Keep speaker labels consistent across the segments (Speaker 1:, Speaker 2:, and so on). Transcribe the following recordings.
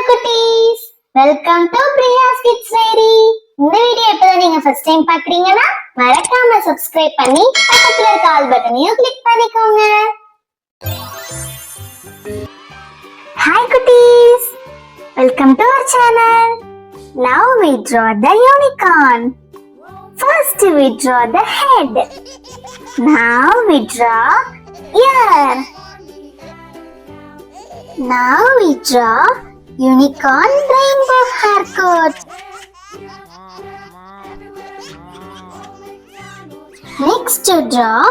Speaker 1: குட்டீஸ், welcome to Priya's Kids Diary. இந்த video இப்பதான் நீங்க ஃபர்ஸ்ட் டைம் பாக்குறீங்கன்னா மறக்காம சப்ஸ்கிரைப் பண்ணி பக்கத்துல இருக்க ஆல் பட்டனையும் கிளிக் பண்ணிக்கோங்க. Hi குட்டீஸ், welcome to our channel. Now we draw the unicorn. First we draw the head. Now we draw ear. Now we draw unicorn rainbow haircut. Next to draw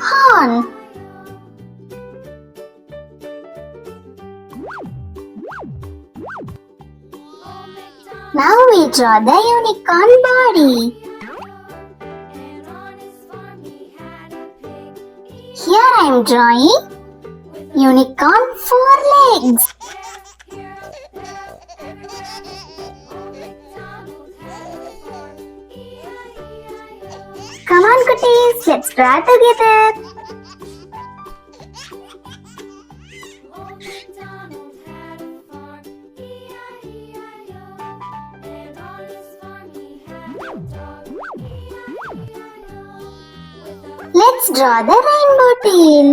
Speaker 1: horn. Now we draw the unicorn body. Here I am drawing unicorn 4 legs. Come on cuties, let's draw together. Let's draw the rainbow tail.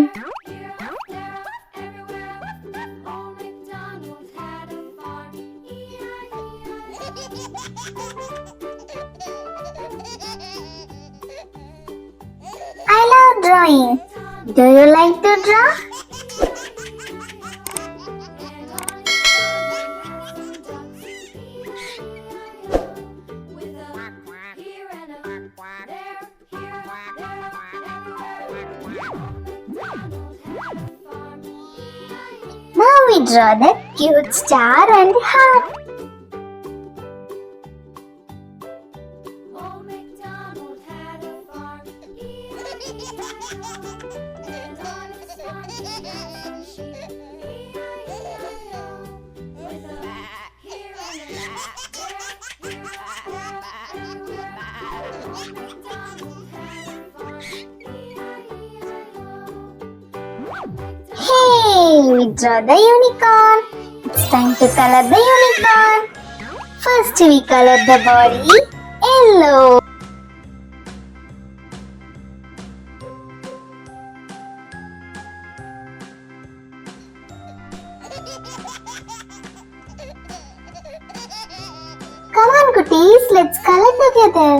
Speaker 1: I love drawing. Do you like to draw? Now we draw the cute star and heart. Hey, we draw the unicorn. It's time to color the unicorn. First we color the body yellow. Come on cuties, let's color together.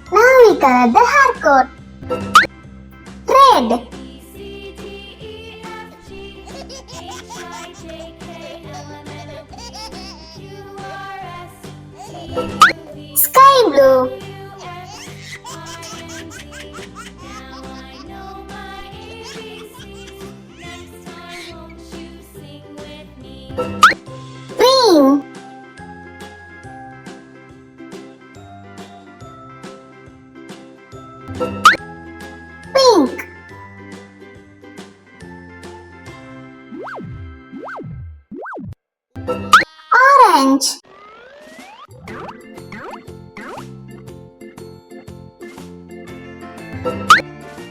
Speaker 1: Now we color the haircut. Red. Sky blue. Green. Pink. Orange.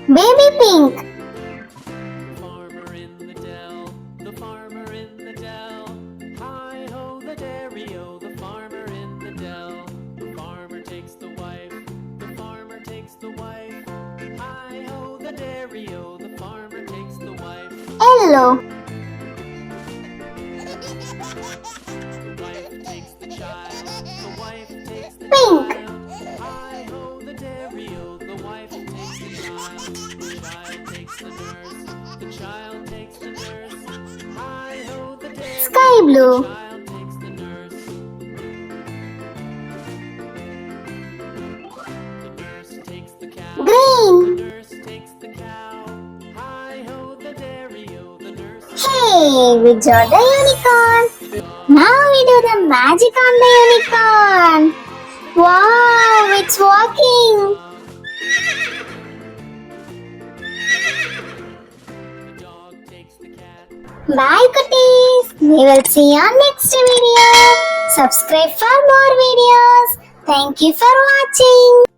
Speaker 1: Baby pink.
Speaker 2: Farmer in the dell, the farmer in the dell. Hi ho the dairy-o, the farmer in the dell. The farmer takes the wife, the farmer takes the wife. Hi ho the dairy-o, the farmer takes the wife.
Speaker 1: Yellow.
Speaker 2: The wife takes the child, the wife takes the
Speaker 1: Pink.
Speaker 2: child. Hi ho the dairy-o, the wife takes the child. The child takes the nurse, the child takes the nurse. Hi ho the dairy-o,
Speaker 1: Sky blue.
Speaker 2: the child takes the nurse. The nurse takes the cow,
Speaker 1: Green.
Speaker 2: the nurse takes the cow. Hi ho the dairy-o, the nurse.
Speaker 1: Hey, we draw the unicorn. Now we do the magic on the unicorn. Wow, it's walking.
Speaker 2: The dog takes the cat.
Speaker 1: Bye, cuties. We will see you on next video. Subscribe for more videos. Thank you for watching.